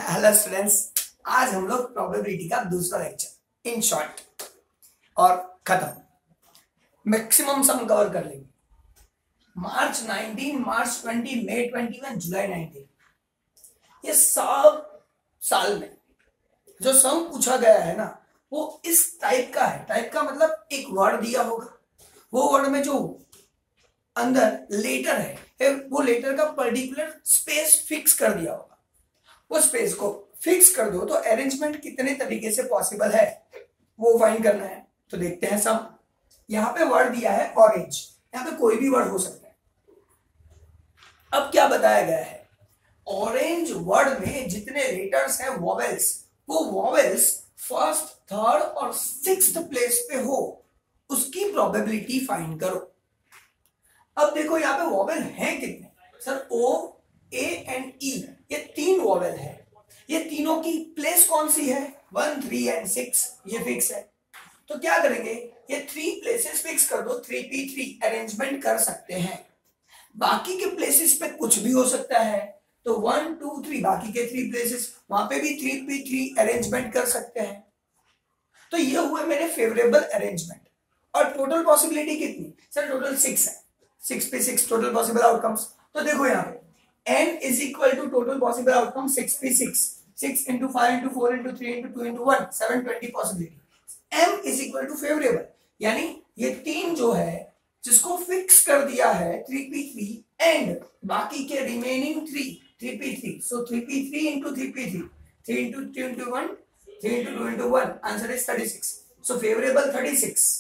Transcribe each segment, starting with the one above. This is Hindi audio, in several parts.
हेलो स्टूडेंट्स, आज हम लोग प्रोबेबिलिटी का दूसरा लेक्चर इन शॉर्ट और खत्म। मैक्सिमम सम कवर कर लेंगे। मार्च 19, मार्च 20, मई 21, जुलाई 19, ये सब साल में जो सम पूछा गया है ना, वो इस टाइप का है। टाइप का मतलब एक वर्ड दिया होगा, वो वर्ड में जो अंदर लेटर है वो लेटर का पर्टिकुलर स्पेस फिक्स कर दिया होगा। वो स्पेस को फिक्स कर दो तो अरेंजमेंट कितने तरीके से पॉसिबल है वो फाइंड करना है। तो देखते हैं सम। यहाँ पे वर्ड दिया है ऑरेंज, यहाँ पे कोई भी वर्ड हो सकता है। अब क्या बताया गया है, ऑरेंज वर्ड में जितने लेटर्स हैं वॉवेल्स, वो वॉवेल्स फर्स्ट, थर्ड और सिक्स्थ प्लेस पे हो, उसकी प्रोबेबिलिटी फाइंड करो। अब देखो यहाँ पे वॉवेल हैं कितने सर, ओ, ए एंड ई, ये तीन वॉवेल है। ये तीनों की प्लेस कौन सी है, 1, 3 एंड 6, ये फिक्स है। तो क्या करेंगे, ये 3 प्लेसेस फिक्स कर दो, 3p3 अरेंजमेंट कर सकते हैं। बाकी के प्लेसेस पे कुछ भी हो सकता है, तो 1, 2, 3 बाकी के 3 प्लेसेस, वहां पे भी 3p3 अरेंजमेंट कर सकते हैं। तो ये हुए मेरे फेवरेबल अरेंजमेंट। और टोटल पॉसिबिलिटी कितनी सर, टोटल 6 है। 6p6 total possible outcomes. तो देखो यहाँ पे n is equal to total possible outcome 6p6, 6 into 5 into 4 into 3 into 2 into 1, 720 possibility. m is equal to favorable, यानी ये तीन जो है जिसको फिक्स कर दिया है 3p3 एंड बाकी के remaining 3p3, so 3p3 into 3p3, 3 into 2 into 1, 3 into 2 into 1, answer is 36. So favorable 36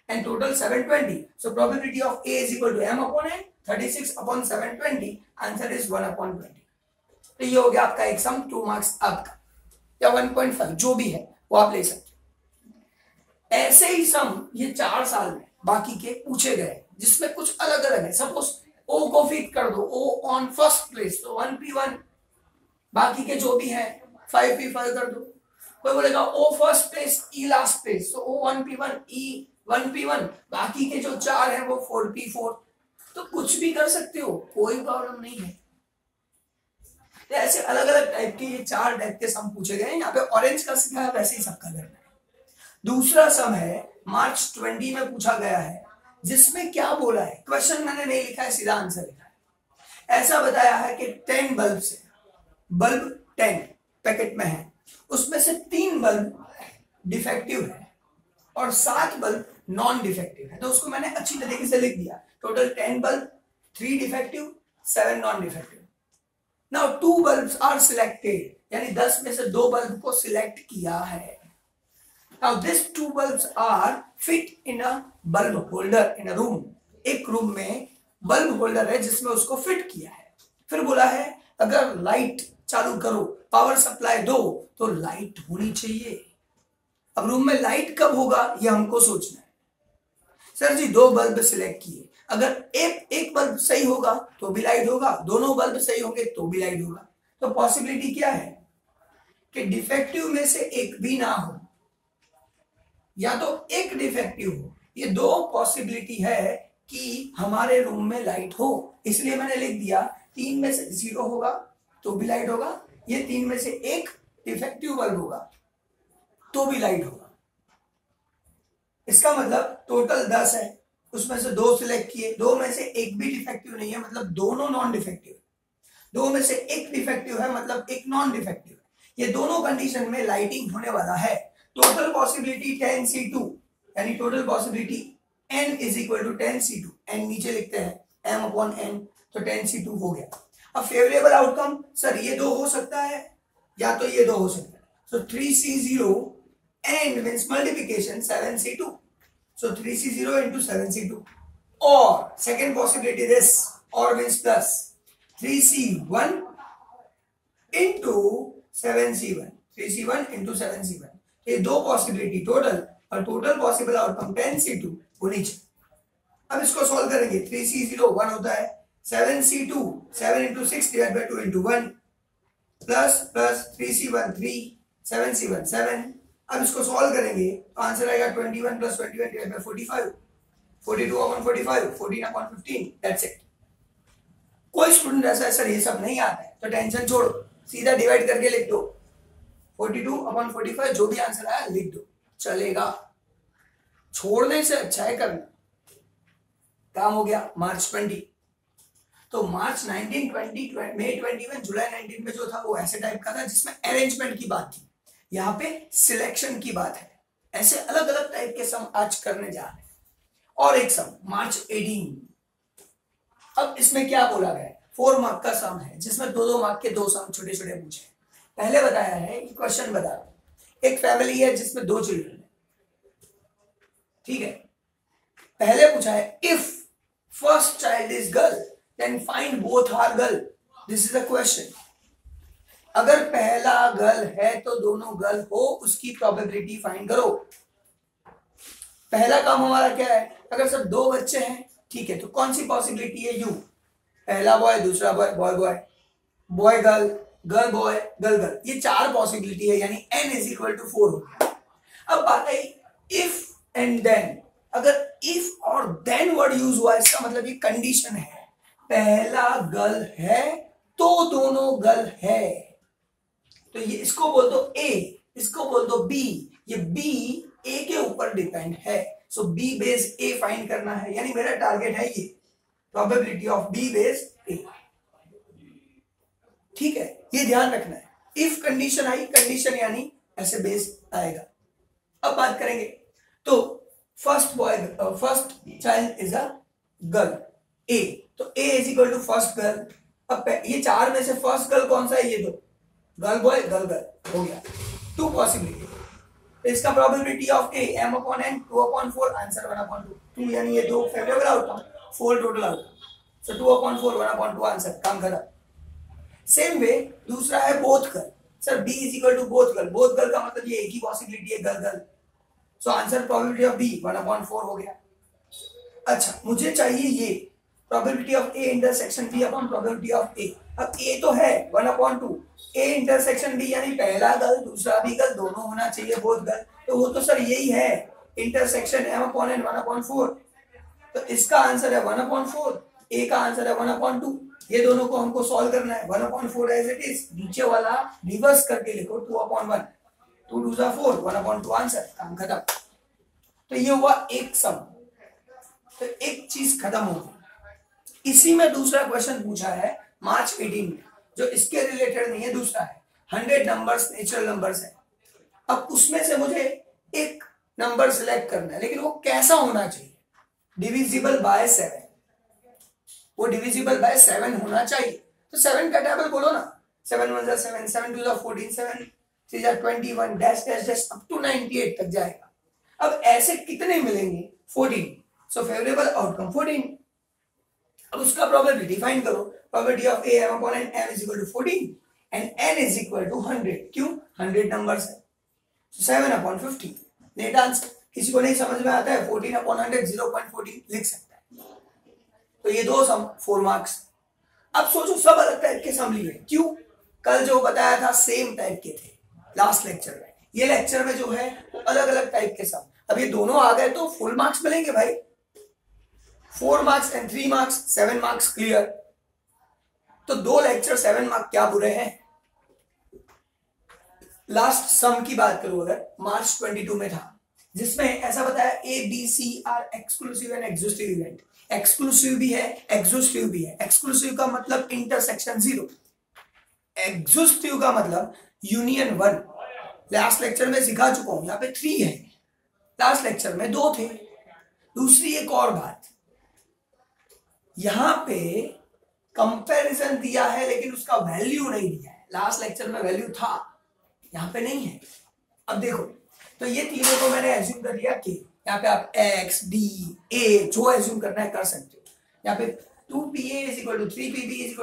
and total 720. So probability of A is equal to m upon n, 36 upon 720, answer is 1/20। तो ये हो गया आपका एक सम, 2 मार्क्स आपका, या 1.5 जो भी है वो आप ले सकते। ऐसे ही सम ये 4 साल में बाकी के पूछे गए जिसमें कुछ अलग अलग है। सपोज ओ को फिट कर दो, ओ ऑन फर्स्ट प्लेस, तो 1p1, बाकी के जो भी है 5p5 कर दो। कोई बोलेगा ओ फर्स्ट प्लेस, ई लास्ट प्लेस, तो ओ 1p1, ई 1p1, बाकी के जो 4 है वो 4p4। तो कुछ भी कर सकते हो, कोई प्रॉब्लम नहीं है। तो ऐसे अलग अलग टाइप के ये 4 टाइप के सम पूछे गए। यहाँ पे ऑरेंज का सिखाया, वैसे ही सबका करना है। दूसरा सम है मार्च 20 में पूछा गया है, जिसमें क्या बोला है, क्वेश्चन मैंने नहीं लिखा है, सीधा आंसर लिखा है। ऐसा बताया है कि 10 बल्ब से, बल्ब 10 पैकेट में है, उसमें से 3 बल्ब डिफेक्टिव है और 7 बल्ब नॉन डिफेक्टिव है। तो उसको मैंने अच्छी तरीके से लिख दिया, total 10 bulb, 3 defective, 7 non defective. Now 2 bulbs are selected, यानी 10 में से 2 बल्ब को सिलेक्ट किया है। Now this 2 bulbs are fit in a bulb holder in a room. एक रूम में बल्ब होल्डर है जिसमें उसको फिट किया है। फिर बोला है अगर लाइट चालू करो, पावर सप्लाई दो, तो लाइट होनी चाहिए। अब रूम में लाइट कब होगा ये हमको सोचना है। सर जी 2 बल्ब सिलेक्ट किए, अगर एक बल्ब सही होगा तो भी लाइट होगा, दोनों बल्ब सही होंगे तो भी लाइट होगा। तो पॉसिबिलिटी क्या है कि डिफेक्टिव में से एक भी ना हो, या तो एक डिफेक्टिव हो। ये 2 पॉसिबिलिटी है कि हमारे रूम में लाइट हो। इसलिए मैंने लिख दिया 3 में से 0 होगा तो भी लाइट होगा, ये 3 में से एक डिफेक्टिव बल्ब होगा तो भी लाइट होगा। इसका मतलब टोटल 10 है, उसमें से 2 सिलेक्ट किए, 2 में से एक भी डिफेक्टिव नहीं है, मतलब दोनों नॉन डिफेक्टिव है। 2 में से एक डिफेक्टिव है, मतलब एक नॉन डिफेक्टिव है। ये दोनों कंडीशन में लाइटिंग होने वाला है। टोटल पॉसिबिलिटी 10c2, यानी total possibility n is equal to 10c2। n नीचे लिखते हैं m अपॉन n, तो 10c2 हो गया। अब फेवरेबल आउटकम सर ये 2 हो सकता है या तो ये 2 हो सकता है। सो 3c0 and means multiplication 7c2, so 3c0 into 7c2, or second possibility this, or means plus 3c1 into 7c1, 3c1 into 7c1, ये 2 पॉसिबिलिटी टोटल, और टोटल पॉसिबल आउटकम 10c2 होनी चाहिए। अब इसको सॉल्व करेंगे, 3c0 1 होता है, 7c2 7 into 6 divided by 2 into 1, plus 3c1 3, 7c1 7। अब इसको सॉल्व करेंगे तो आंसर आएगा 21 plus 21 divided by 45, 42 upon 45, 14 upon 15, that's it। कोई स्टूडेंट ऐसा सर ये सब नहीं आता है तो टेंशन छोड़ो, सीधा डिवाइड करके लिख दो, 42/45 जो भी आंसर आया लिख दो, चलेगा। छोड़ने से अच्छा है करना। काम हो गया। मार्च 20, तो मार्च 19, 20, मई 21, जुलाई 19 में जो था वो ऐसे टाइप का था जिसमें अरेंजमेंट की बात थी, यहाँ पे सिलेक्शन की बात है। ऐसे अलग अलग टाइप के सम आज करने जा रहे हैं। और एक सम मार्च 18, अब इसमें क्या बोला गया है, 4 मार्क का सम है जिसमें 2-2 मार्क के 2 सम छोटे छोटे पूछे। पहले बताया है कि क्वेश्चन बता रहा हूं, एक फैमिली है जिसमें 2 चिल्ड्रन है, ठीक है। पहले पूछा है if first child is girl then find both are girl, this is a question. अगर पहला गर्ल है तो दोनों गर्ल हो, उसकी प्रोबेबिलिटी फाइंड करो। पहला काम हमारा क्या है, अगर सब 2 बच्चे हैं, ठीक है, तो कौन सी पॉसिबिलिटी है, यू, पहला बॉय दूसरा boy, boy boy, boy girl, girl boy, girl girl, ये 4 पॉसिबिलिटी है, यानी n = 4 हो गया। अब बात है इफ एंड देन, अगर इफ और देन वर्ड यूज हुआ इसका मतलब ये कंडीशन है, पहला गर्ल है तो दोनों गर्ल है, तो ये इसको बोल दो A, इसको बोल दो B, ये B A के ऊपर डिपेंड है, सो B बेस A फाइंड करना है, यानी मेरा टारगेट है ये probability of B base A, ठीक है, ये ध्यान रखना है। इफ कंडीशन आई, कंडीशन यानी ऐसे बेस आएगा। अब बात करेंगे तो first child is a girl A, तो A = फर्स्ट गर्ल। अब ये 4 में से फर्स्ट गर्ल कौन सा है, ये 2, गर्ल बॉय गर्ल गर्ल हो गया, 2 पॉसिबिलिटी। इसका probability of A m/n 2/4, answer 1/2, 2 यानी ये 2 फेवरेबल आउटकम, 4 टोटल आउटकम, सो 2/4 1/2 आंसर, काम खत्म। सेम वे दूसरा है both girl, sir B = both girl, both girl का मतलब ये एक ही पॉसिबिलिटी है girl girl, so answer probability of B 1/4 हो गया। अच्छा, मुझे चाहिए ये probability of A intersection B upon probability of A। अब A तो है 1/2, A इंटरसेक्शन B यानी पहला गर्ल दूसरा भी गर्ल दोनों होना चाहिए, बोथ गर्ल, तो वो तो सर यही है इंटरसेक्शन m/n 1/4, तो इसका आंसर है 1/4, A का आंसर है 1/2। ये दोनों को हमको सॉल्व करना है, 1/4 एज इट इज, नीचे वाला रिवर्स करके लिखो 2/1, 2 2 4, 1/2 आंसर, काम खत्म। तो ये हुआ एक सम, तो एक चीज खत्म हो गई। इसी में दूसरा क्वेश्चन पूछा है मार्च 18 में, जो इसके रिलेटेड नहीं है, दूसरा है 100 नंबर्स नेचुरल नंबर्स है। अब उसमें से मुझे एक नंबर सिलेक्ट करना है, लेकिन वो कैसा होना चाहिए, डिविजिबल बाय 7, वो डिविजिबल बाय 7 होना चाहिए। तो 7 का टेबल बोलो ना, 7 1 जा 7, 7 2 जा 14, 7 3 जा 21 dash dash dash up to 98 तक जाएगा। अब ऐसे कितने मिलेंगे, 14, सो फेवरेबल आउटकम 14। अब उसका प्रोबेबिलिटी फाइंड करो, probability of A m/n m = 14 and n = 100, क्यों, 100 नंबर्स है, 7/50, नेट आंसर। किसी को नहीं समझ में आता है 14/100 0.14 लिख सकता है। तो ये 2 सम 4 मार्क्स। अब सोचो सब अलग टाइप के सम लिए, क्यों, कल जो बताया था सेम टाइप के थे लास्ट लेक्चर में, ये लेक्चर में जो है अलग अलग टाइप के सम। अब ये दोनों आ गए तो फुल मार्क्स मिलेंगे भाई, 4 marks and 3 marks, 7 marks clear. तो 2 लेक्चर 7 मार्क्स क्या बुरे हैं। लास्ट सम की बात करूं अगर, मार्च 22 में था, जिसमें ऐसा बताया ABC are exclusive and exhaustive event. Exclusive भी है एग्जॉस्टिव भी है। एक्सक्लूसिव का मतलब इंटरसेक्शन 0, एग्जॉस्टिव का मतलब यूनियन 1। लास्ट लेक्चर में सिखा चुका हूं, यहाँ पे 3 है, लास्ट लेक्चर में 2 थे। दूसरी एक और बात, यहां पे कंपैरिजन दिया है लेकिन उसका वैल्यू नहीं दिया है। लास्ट लेक्चर में वैल्यू था, यहां पे नहीं है। अब देखो, तो ये तीनों को मैंने एज्यूम कर लिया कि यहाँ पे आप x d a जो एज्यूम करना है कर सकते हो। यहाँ पे 2pa = 3pb =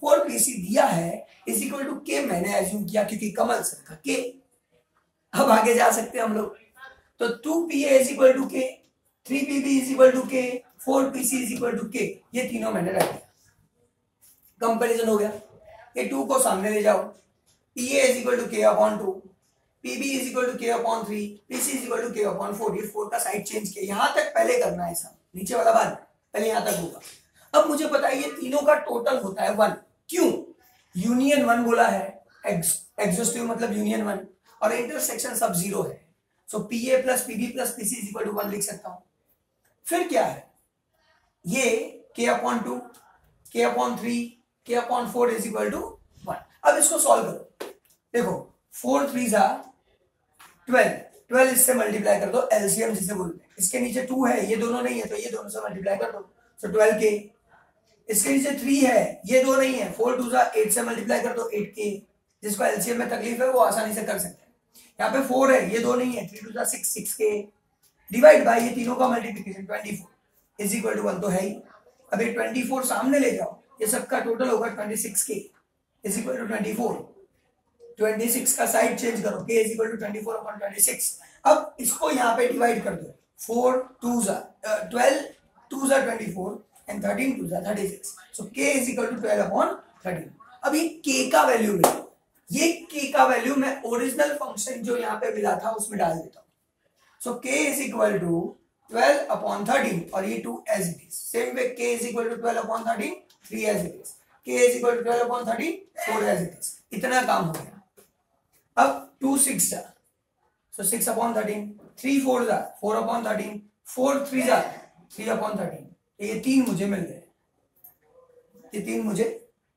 4pc दिया है, = k मैंने एज्यूम किया क्योंकि कमल सर का k। अब आगे जा सकते हैं हम लोग, तो 2pa = k, 3pb = k, 4pc = k, ये तीनों मैंने रख दिया। कंपैरिजन हो गया, ये 2 को सामने ले जाओ, pa = k/2, pb = k/3, pc = k/4, ये 4 का साइड चेंज किया। यहां तक पहले करना है सब, नीचे वाला बाद पहले यहां तक होगा। अब मुझे पता है ये तीनों का टोटल होता है 1, क्यों, यूनियन 1 बोला है, एग्जॉस्टिव मतलब यूनियन 1, और इंटरसेक्शन सब 0 है, so PA plus PB plus PC is equal to 1 लिख सकता हूं। फिर क्या है, ये K/2, K/3, K/4 is equal to 1। अब इसको सॉल्व करो, देखो 4 3 12, 12 इससे मल्टीप्लाई कर दो, एलसीएम जिसे बोलते हैं। इसके नीचे 2 है, ये दोनों नहीं है, तो ये दोनों से मल्टीप्लाई कर दो, सो 12K। इसके नीचे 3 है, ये दो नहीं है, 4 2 8 से मल्टीप्लाई कर दो, 8K। जिसको एलसीएम में तकलीफ है वो आसानी से कर सकते हैं। यहाँ पे 4 है, ये दो नहीं है, 3 2 6 6K डिवाइड बाय ये तीनों का मल्टीप्लिकेशन 24 इज इक्वल टू 1 तो है ही। अब ये 24 सामने ले जाओ, ये सबका टोटल होगा 26K इज इक्वल टू 24। 26 का साइड चेंज करो, K इज इक्वल टू 24/26। अब इसको यहाँ पे डिवाइड कर दो, 4 2 12 2 24 and 13 2 36, so K is equal to 12/13। अब ये K का वैल्यू मिला, ये K का वैल्यू मैं ओरिजिनल फंक्शन जो यहाँ पे मिला था उसमें डाल देता हूँ, so K is equal to 12/13 और ये 2 as it is. Same way K is equal to 12/13 3 as it is, K is equal to 12/13 4 as it is. इतना काम हो गया। अब 2 6 जा, so 6/13, 3 4 जा 4/13, 4 3 जा 3/13। ये 3 मुझे मिल गए, ये 3 मुझे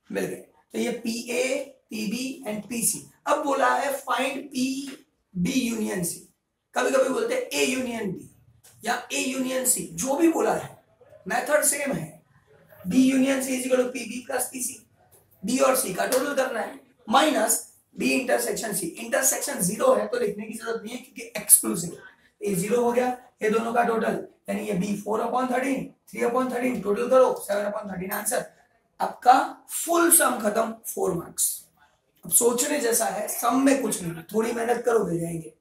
मिल गए। तो ये PA PB एंड PC। अब बोला है फाइंड PB यूनियन C। कभी कभी बोलते हैं A यूनियन B या A यूनियन C, जो भी बोला है मेथड सेम है। B union C is equal to PB plus PC, B और C का टोटल करना है, minus B intersection C। Intersection 0 है तो लिखने की जरूरत नहीं है क्योंकि एक्सक्लूसिव है। ये 0 हो गया, ये दोनों का टोटल, यानी ये B 4/13 3/13 टोटल करो 7/13 आंसर। आपका फुल सम खत्म, 4 मार्क्स। अब सोचने जैसा है, सम में कुछ नहीं, थोड़ी मेहनत करो मिल जाएंगे।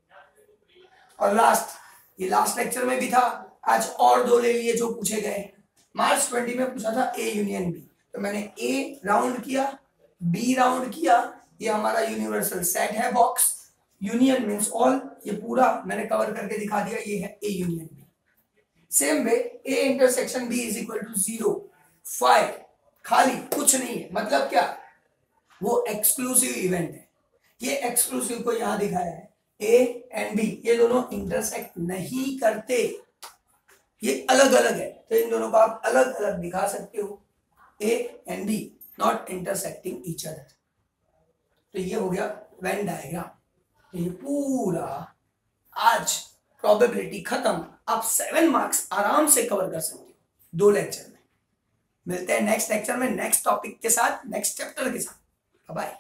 और लास्ट, ये लास्ट लेक्चर में भी था, आज और 2 ले लिए जो पूछे गए। मार्च 20 में पूछा था A यूनियन B, तो मैंने A राउंड किया, B राउंड किया, ये हमारा यूनिवर्सल सेट है बॉक्स, यूनियन मींस ऑल, ये पूरा मैंने कवर करके दिखा दिया, ये है A union B। Same way A intersection B is equal to 0 5, खाली कुछ नहीं है, मतलब क्या, वो एक्सक्लूसिव इवेंट है। ये एक्सक्लूसिव को यहां दिखाया है, A एंड B ये दोनों इंटरसेक्ट नहीं करते, ये अलग अलग है, तो इन दोनों को आप अलग अलग दिखा सकते हो, A and B not intersecting each other. तो ये हो गया वेन डायग्राम। ये पूरा आज प्रोबेबिलिटी खत्म, आप 7 मार्क्स आराम से कवर कर सकते हो 2 लेक्चर में। मिलते हैं नेक्स्ट लेक्चर में नेक्स्ट टॉपिक के साथ, नेक्स्ट चैप्टर के साथ। बाय।